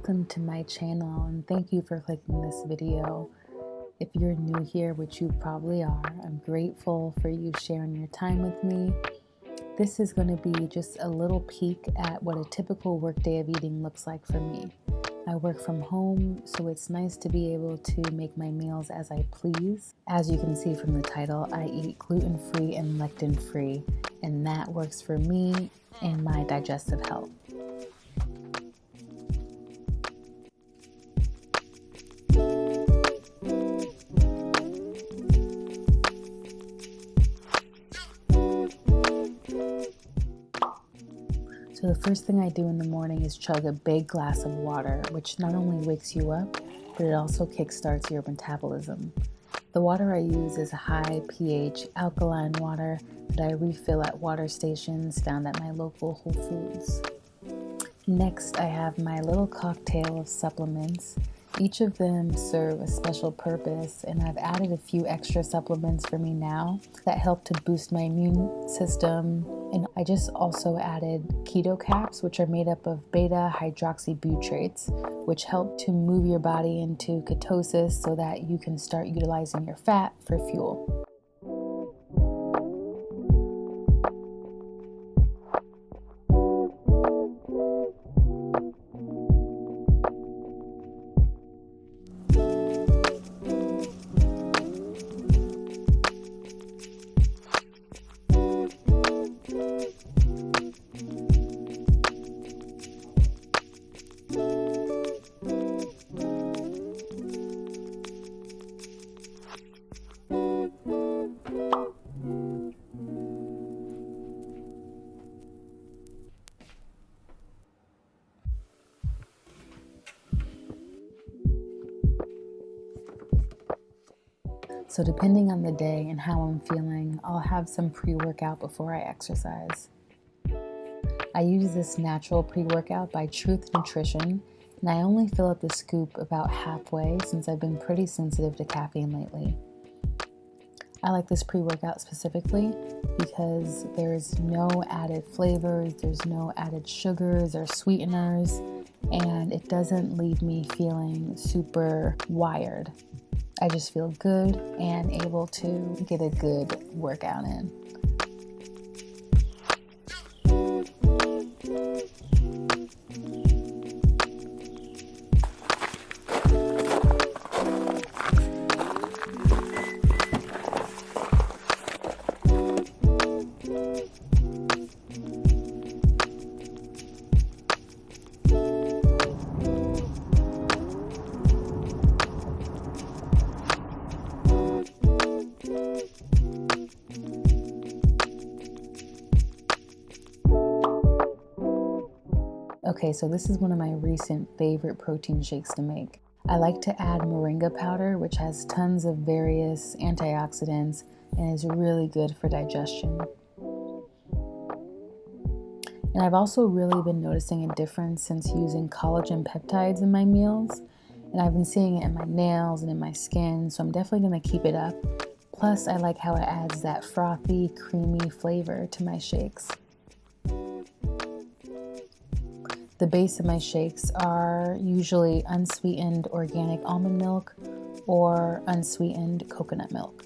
welcome to my channel, and thank you for clicking this video. If you're new here, which you probably are, I'm grateful for you sharing your time with me. This is going to be just a little peek at what a typical workday of eating looks like for me. I work from home, so it's nice to be able to make my meals as I please. As you can see from the title, I eat gluten-free and lectin-free, and that works for me and my digestive health. So the first thing I do in the morning is chug a big glass of water, which not only wakes you up, but it also kickstarts your metabolism. The water I use is a high pH alkaline water that I refill at water stations found at my local Whole Foods. Next, I have my little cocktail of supplements. Each of them serve a special purpose, and I've added a few extra supplements for me now that help to boost my immune system. And I just also added Keto caps, which are made up of beta-hydroxybutyrates, which help to move your body into ketosis so that you can start utilizing your fat for fuel. So depending on the day and how I'm feeling, I'll have some pre-workout before I exercise. I use this natural pre-workout by Truth Nutrition, and I only fill up the scoop about halfway since I've been pretty sensitive to caffeine lately. I like this pre-workout specifically because there's no added flavors, there's no added sugars or sweeteners, and it doesn't leave me feeling super wired. I just feel good and able to get a good workout in. Okay, so this is one of my recent favorite protein shakes to make. I like to add moringa powder, which has tons of various antioxidants and is really good for digestion. And I've also really been noticing a difference since using collagen peptides in my meals. And I've been seeing it in my nails and in my skin, so I'm definitely going to keep it up. Plus, I like how it adds that frothy, creamy flavor to my shakes. The base of my shakes are usually unsweetened organic almond milk or unsweetened coconut milk.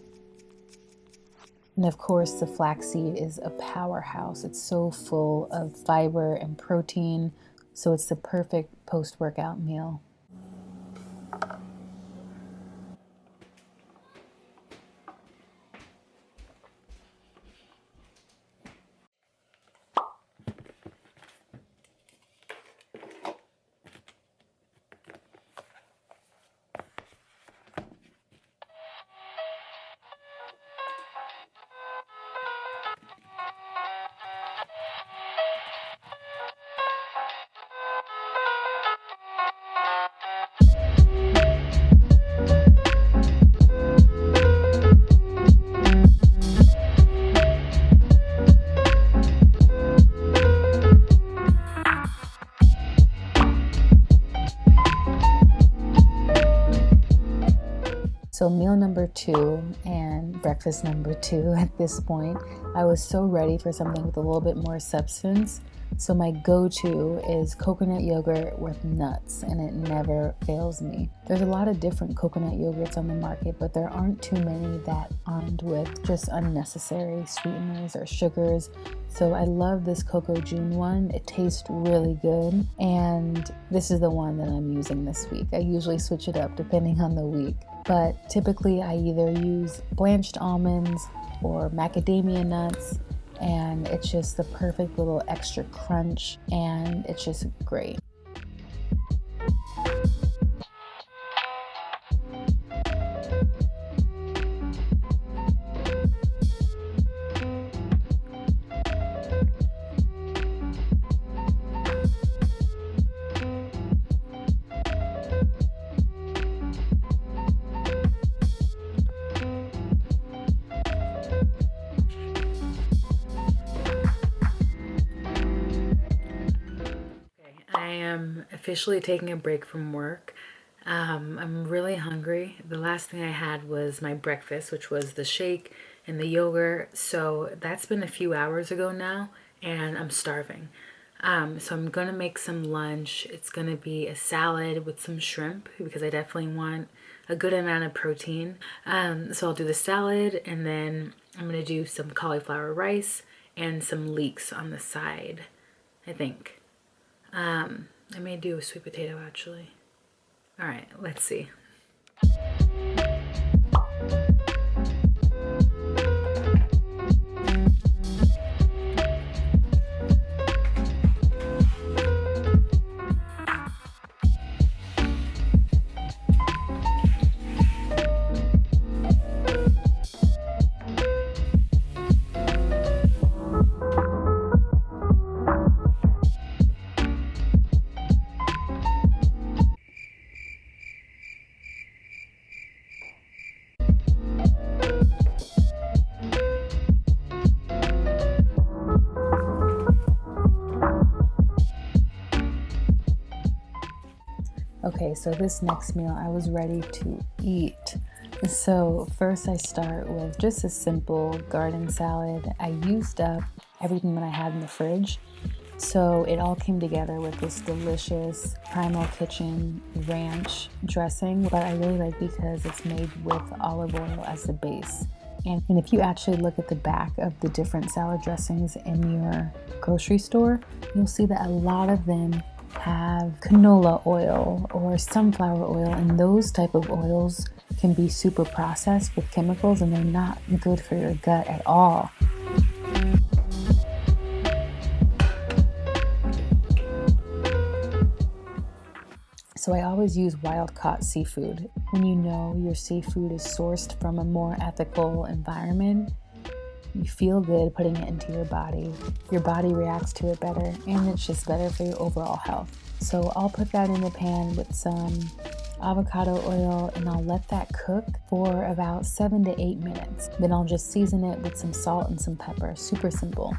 And of course, the flaxseed is a powerhouse. It's so full of fiber and protein, so it's the perfect post-workout meal. So meal number 2 and breakfast number 2 at this point, I was so ready for something with a little bit more substance. So my go-to is coconut yogurt with nuts, and it never fails me. There's a lot of different coconut yogurts on the market, but there aren't too many that aren't with just unnecessary sweeteners or sugars. So I love this Cocoa June one. It tastes really good, and this is the one that I'm using this week. I usually switch it up depending on the week, but typically I either use blanched almonds or macadamia nuts, and it's just the perfect little extra crunch, and it's just great. I am officially taking a break from work. I'm really hungry. The last thing I had was my breakfast, which was the shake and the yogurt. So that's been a few hours ago now, and I'm starving. So I'm gonna make some lunch. It's gonna be a salad with some shrimp because I definitely want a good amount of protein. So I'll do the salad, and then I'm gonna do some cauliflower rice and some leeks on the side, I think. I may do a sweet potato actually. All right, let's see. Okay, so this next meal I was ready to eat. So first I start with just a simple garden salad. I used up everything that I had in the fridge, so it all came together with this delicious Primal Kitchen ranch dressing, but I really like because it's made with olive oil as the base. And if you actually look at the back of the different salad dressings in your grocery store, you'll see that a lot of them have canola oil or sunflower oil, and those type of oils can be super processed with chemicals, and they're not good for your gut at all. So I always use wild-caught seafood. When you know your seafood is sourced from a more ethical environment, you feel good putting it into your body. Your body reacts to it better, and it's just better for your overall health. So I'll put that in the pan with some avocado oil, and I'll let that cook for about 7 to 8 minutes. Then I'll just season it with some salt and some pepper. Super simple.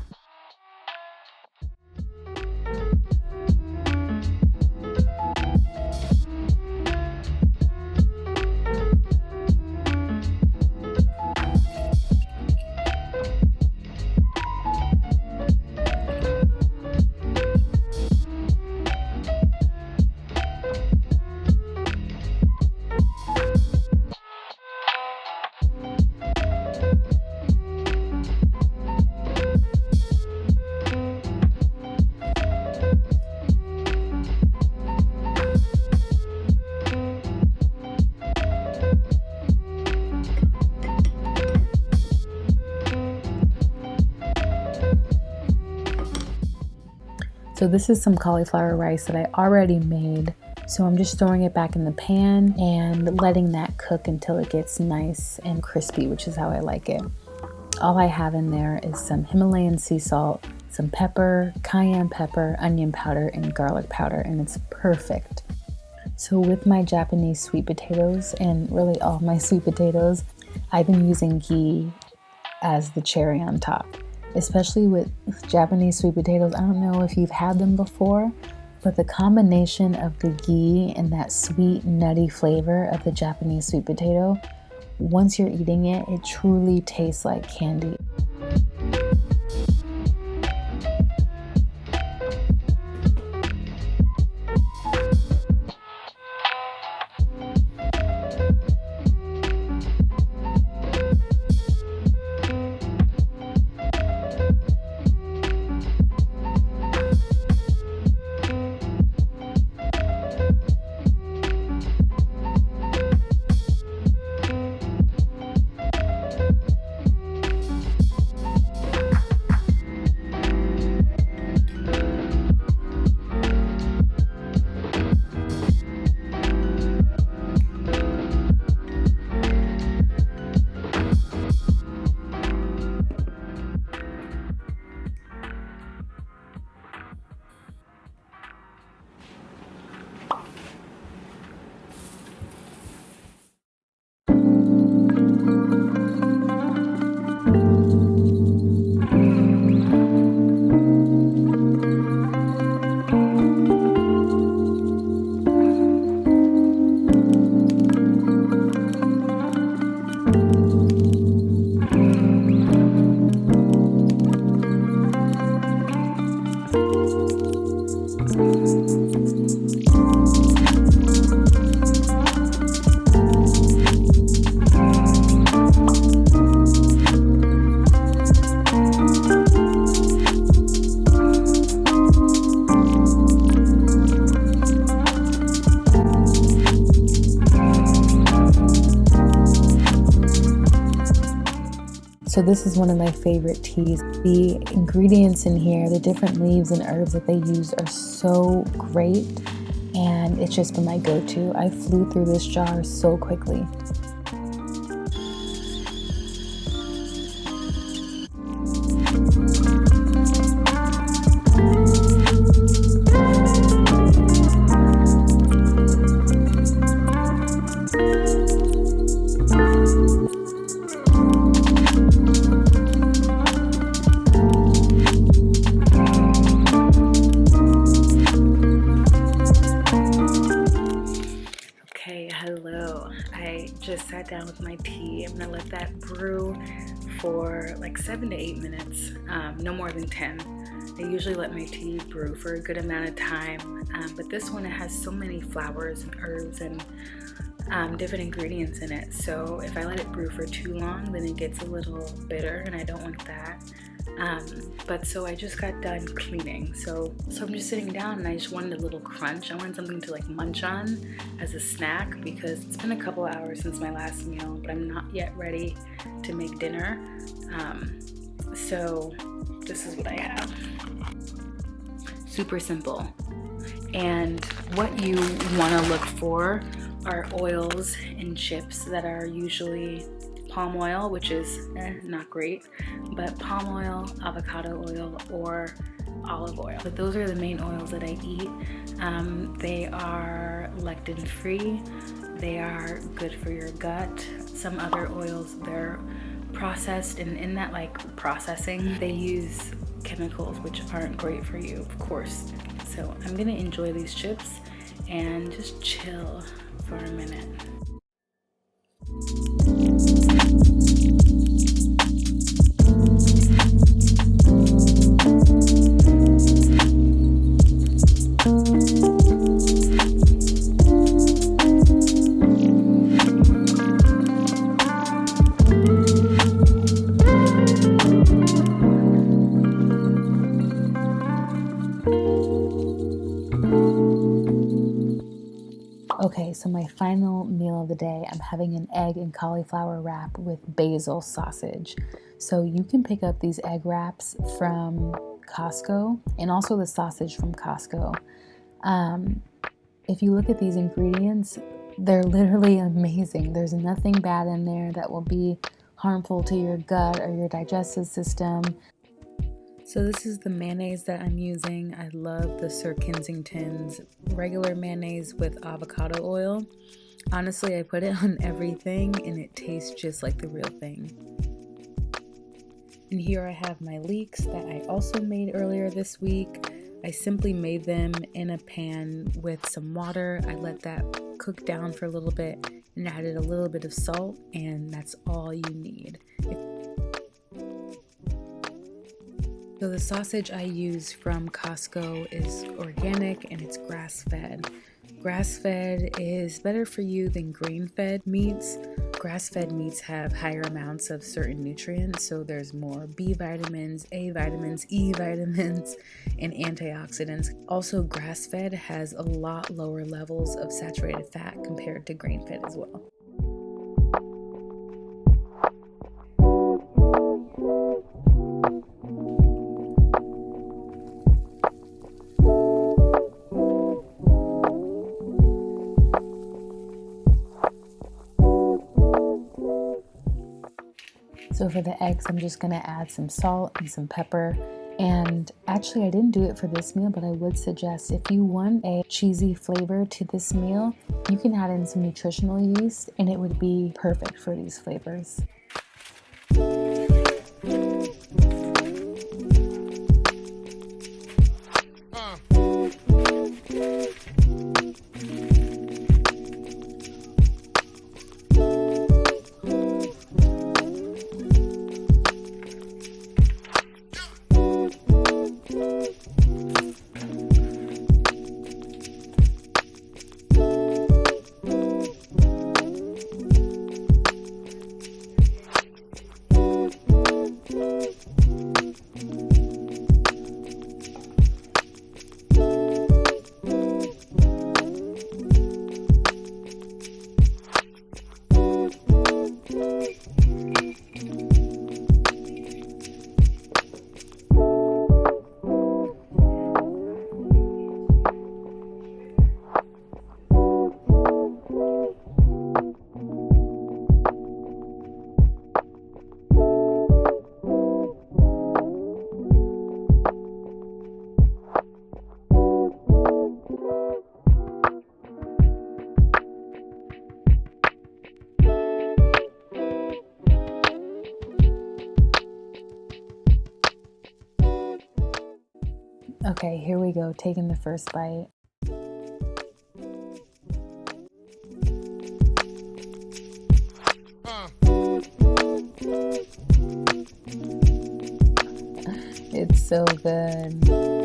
So this is some cauliflower rice that I already made. So I'm just throwing it back in the pan and letting that cook until it gets nice and crispy, which is how I like it. All I have in there is some Himalayan sea salt, some pepper, cayenne pepper, onion powder, and garlic powder, and it's perfect. So with my Japanese sweet potatoes, and really all my sweet potatoes, I've been using ghee as the cherry on top. Especially with Japanese sweet potatoes, I don't know if you've had them before, but the combination of the ghee and that sweet, nutty flavor of the Japanese sweet potato, once you're eating it, it truly tastes like candy. So this is one of my favorite teas. The ingredients in here, the different leaves and herbs that they use are so great, and it's just been my go-to. I flew through this jar so quickly. Hello, I just sat down with my tea. I'm gonna let that brew for like 7 to 8 minutes, no more than 10. I usually let my tea brew for a good amount of time, but this one, it has so many flowers and herbs and different ingredients in it. So if I let it brew for too long, then it gets a little bitter, and I don't want that. But so I just got done cleaning, so I'm just sitting down, and I just wanted a little crunch. I wanted something to like munch on as a snack, because it's been a couple hours since my last meal, but I'm not yet ready to make dinner. So this is what I have. Super simple. And what you want to look for are oils and chips that are usually palm oil, which is not great, but palm oil, avocado oil, or olive oil. But those are the main oils that I eat. They are lectin-free. They are good for your gut. Some other oils, they're processed, and in that like processing, they use chemicals which aren't great for you, of course. So I'm gonna enjoy these chips and just chill for a minute. Okay, so my final meal of the day, I'm having an egg and cauliflower wrap with basil sausage. So you can pick up these egg wraps from Costco, and also the sausage from Costco. If you look at these ingredients, they're literally amazing. There's nothing bad in there that will be harmful to your gut or your digestive system. So this is the mayonnaise that I'm using. I love the Sir Kensington's regular mayonnaise with avocado oil. Honestly, I put it on everything and it tastes just like the real thing. And here I have my leeks that I also made earlier this week. I simply made them in a pan with some water. I let that cook down for a little bit and added a little bit of salt, and that's all you need. So the sausage I use from Costco is organic and it's grass-fed. Grass-fed is better for you than grain-fed meats. Grass-fed meats have higher amounts of certain nutrients, so there's more B vitamins, A vitamins, E vitamins, and antioxidants. Also, grass-fed has a lot lower levels of saturated fat compared to grain-fed as well. So for the eggs, I'm just going to add some salt and some pepper. And actually, I didn't do it for this meal, but I would suggest if you want a cheesy flavor to this meal, you can add in some nutritional yeast and it would be perfect for these flavors. Okay, here we go, taking the first bite. It's so good.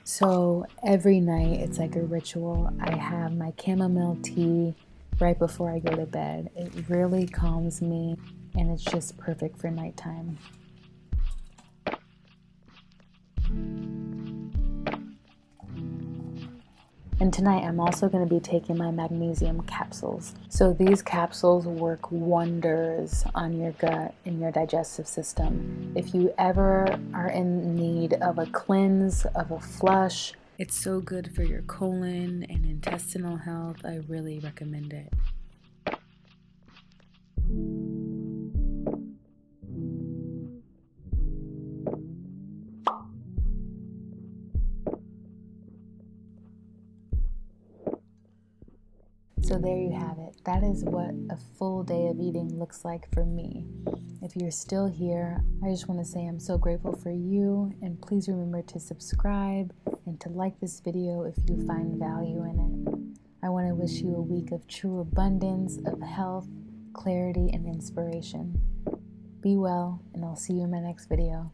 So every night it's like a ritual. I have my chamomile tea right before I go to bed. It really calms me and it's just perfect for nighttime. And tonight I'm also going to be taking my magnesium capsules. So these capsules work wonders on your gut and your digestive system. If you ever are in need of a cleanse, of a flush, it's so good for your colon and intestinal health. I really recommend it. So there you have it. That is what a full day of eating looks like for me. If you're still here, I just want to say I'm so grateful for you, and please remember to subscribe and to like this video if you find value in it. I want to wish you a week of true abundance, of health, clarity, and inspiration. Be well, and I'll see you in my next video.